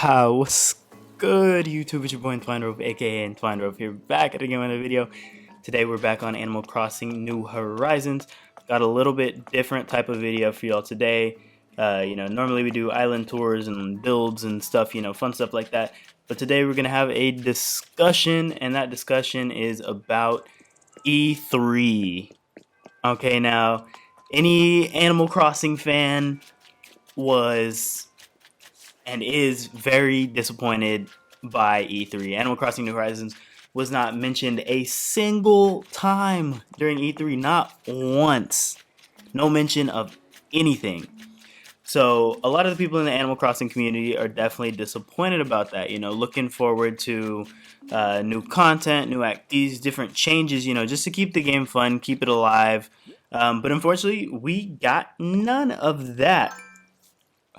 What's good, YouTube? It's your boy Entwined aka Entwined here, back at again with a video. Today we're back on Animal Crossing New Horizons. Got a little bit different type of video for y'all today. Normally we do island tours and builds and stuff, fun stuff like that. But today we're gonna have a discussion, and that discussion is about E3. Okay, now any Animal Crossing fan was and is very disappointed by E3. Animal Crossing New Horizons was not mentioned a single time during E3, not once. No mention of anything. So a lot of the people in the Animal Crossing community are definitely disappointed about that. Looking forward to new content, new activities, different changes. Just to keep the game fun, keep it alive. But unfortunately, we got none of that.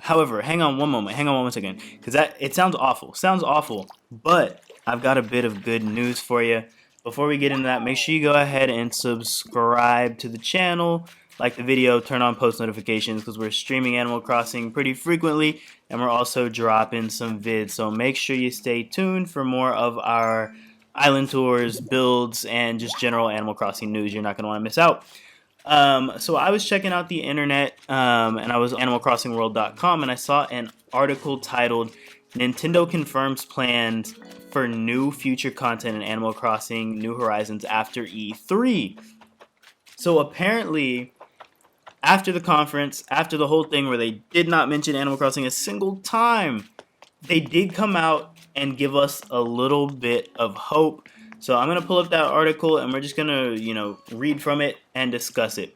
However, hang on one second, because it sounds awful, but I've got a bit of good news for you. Before we get into that, make sure you go ahead and subscribe to the channel, like the video, turn on post notifications, because we're streaming Animal Crossing pretty frequently, and we're also dropping some vids, so make sure you stay tuned for more of our island tours, builds, and just general Animal Crossing news. You're not going to want to miss out. So I was checking out the internet, and I was on animalcrossingworld.com, and I saw an article titled Nintendo Confirms Plans for New Future Content in Animal Crossing New Horizons After E3. So apparently, after the conference, after the whole thing where they did not mention Animal Crossing a single time, they did come out and give us a little bit of hope. So I'm going to pull up that article, and we're just going to, read from it and discuss it.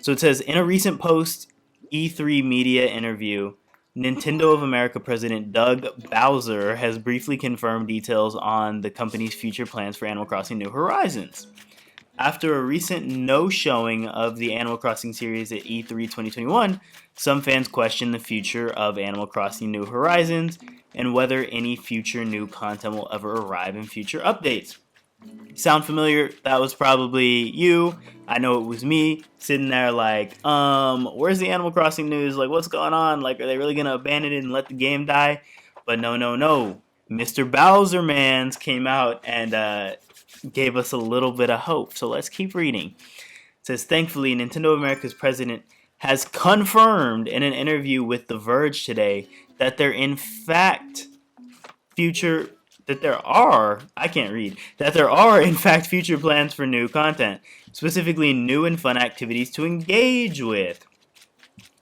So it says, in a recent post E3 media interview, Nintendo of America President Doug Bowser has briefly confirmed details on the company's future plans for Animal Crossing New Horizons. After a recent no-showing of the Animal Crossing series at E3 2021, some fans question the future of Animal Crossing New Horizons and whether any future new content will ever arrive in future updates. Sound familiar? That was probably you. I know it was me sitting there like, where's the Animal Crossing news? Like, what's going on? Like, are they really gonna abandon it and let the game die? But no. Mr. Bowser Mans came out and gave us a little bit of hope. So let's keep reading. It says, thankfully, Nintendo of America's president has confirmed in an interview with The Verge today that there are in fact future plans for new content, specifically new and fun activities to engage with.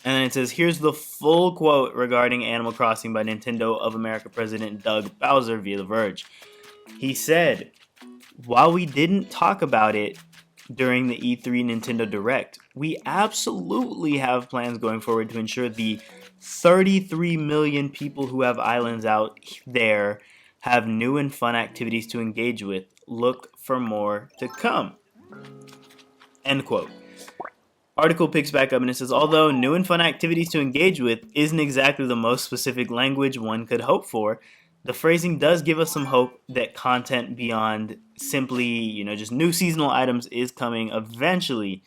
And then it says, here's the full quote regarding Animal Crossing by Nintendo of America President Doug Bowser via The Verge. He said, while we didn't talk about it during the E3 Nintendo Direct, we absolutely have plans going forward to ensure the 33 million people who have islands out there have new and fun activities to engage with. Look for more to come. End quote. Article picks back up and it says, although new and fun activities to engage with isn't exactly the most specific language one could hope for, the phrasing does give us some hope that content beyond simply, just new seasonal items is coming eventually,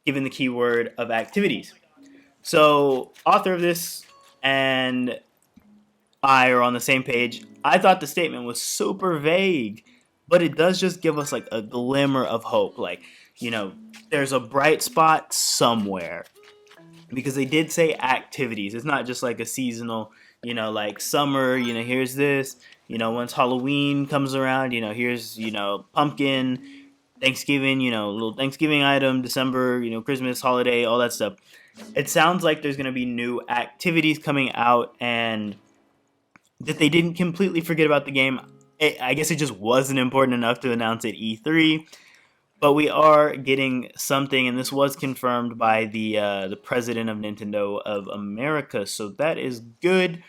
given the keyword of activities. So, author of this and I are on the same page. I thought the statement was super vague, but it does just give us like a glimmer of hope. Like, there's a bright spot somewhere, because they did say activities. It's not just like a seasonal, like summer, here's this, once Halloween comes around, here's, pumpkin, Thanksgiving, little Thanksgiving item, December, Christmas, holiday, all that stuff. It sounds like there's going to be new activities coming out, and that they didn't completely forget about the game. I guess it just wasn't important enough to announce at E3. But we are getting something, and this was confirmed by the president of Nintendo of America, so that is good.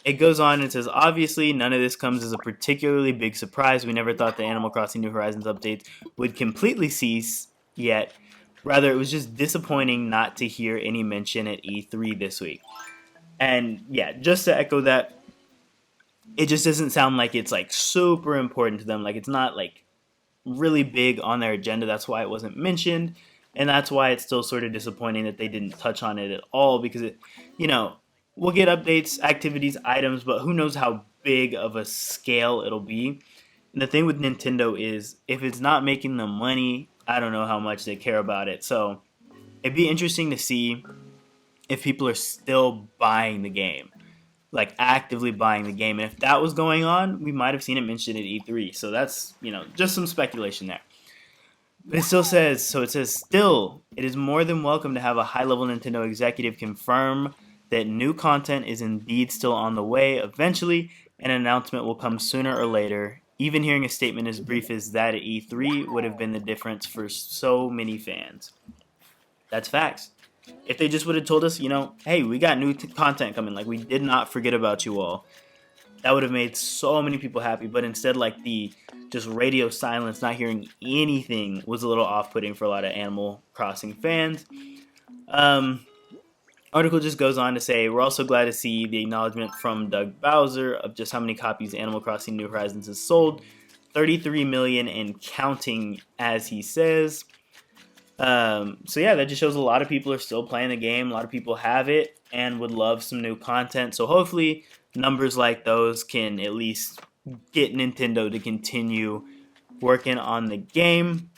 It goes on and says, obviously, none of this comes as a particularly big surprise. We never thought the Animal Crossing New Horizons updates would completely cease yet. Rather, it was just disappointing not to hear any mention at E3 this week. And yeah, just to echo that, it just doesn't sound like it's like super important to them. Like, it's not like really big on their agenda. That's why it wasn't mentioned, and that's why it's still sort of disappointing that they didn't touch on it at all, because it, we'll get updates, activities, items, but who knows how big of a scale it'll be. And the thing with Nintendo is if it's not making them money, I don't know how much they care about it. So it'd be interesting to see if people are still buying the game, like actively buying the game. And if that was going on, we might have seen it mentioned at E3. So that's, just some speculation there. But it still says, still, it is more than welcome to have a high level Nintendo executive confirm that new content is indeed still on the way. Eventually, an announcement will come sooner or later. Even hearing a statement as brief as that at E3 would have been the difference for so many fans. That's facts. If they just would have told us, hey, we got new content coming, like we did not forget about you all, that would have made so many people happy. But instead, like the just radio silence, not hearing anything, was a little off-putting for a lot of Animal Crossing fans. Article just goes on to say, we're also glad to see the acknowledgement from Doug Bowser of just how many copies Animal Crossing New Horizons has sold. 33 million and counting, as he says. So yeah, that just shows a lot of people are still playing the game. A lot of people have it and would love some new content. So hopefully numbers like those can at least get Nintendo to continue working on the game.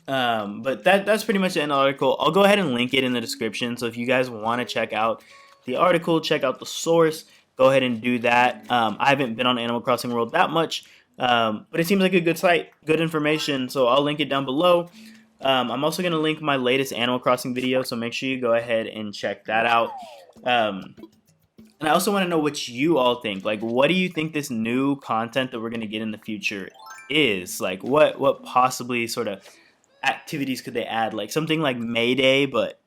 But that's pretty much the end of the article. I'll go ahead and link it in the description. So if you guys want to check out the article, check out the source, go ahead and do that. I haven't been on Animal Crossing World that much, but it seems like a good site, good information. So I'll link it down below. I'm also going to link my latest Animal Crossing video, so make sure you go ahead and check that out. And I also want to know what you all think. Like, what do you think this new content that we're going to get in the future is? Like, what possibly sort of activities could they add? Like, something like May Day, but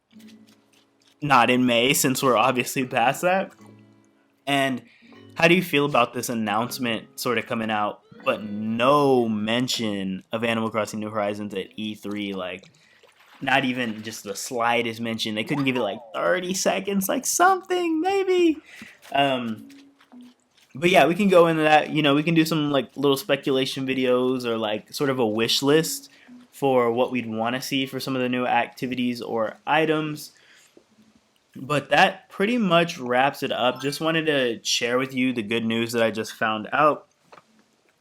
not in May, since we're obviously past that. And how do you feel about this announcement sort of coming out, but no mention of Animal Crossing New Horizons at E3? Like, not even just the slightest mention. They couldn't give it like 30 seconds, like something, maybe. But yeah, we can go into that. We can do some like little speculation videos or like sort of a wish list for what we'd want to see for some of the new activities or items. But that pretty much wraps it up. Just wanted to share with you the good news that I just found out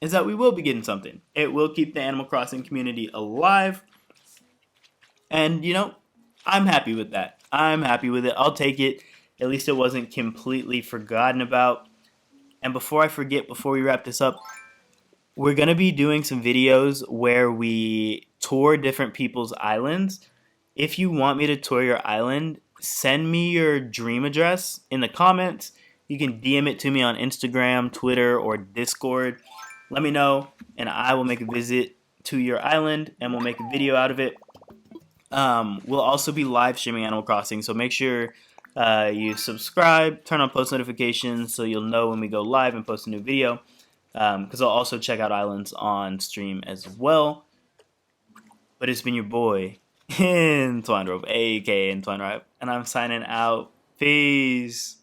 is that we will be getting something. It will keep the Animal Crossing community alive. And, I'm happy with that. I'm happy with it. I'll take it. At least it wasn't completely forgotten about. And before I forget, before we wrap this up, we're going to be doing some videos where we tour different people's islands. If you want me to tour your island, send me your dream address in the comments. You can DM it to me on Instagram, Twitter, or Discord. Let me know, and I will make a visit to your island, and we'll make a video out of it. We'll also be live streaming Animal Crossing, so make sure you subscribe, turn on post notifications so you'll know when we go live and post a new video, because I'll also check out islands on stream as well. But it's been your boy, Entwine Rope, aka Entwine Rope, and I'm signing out. Peace.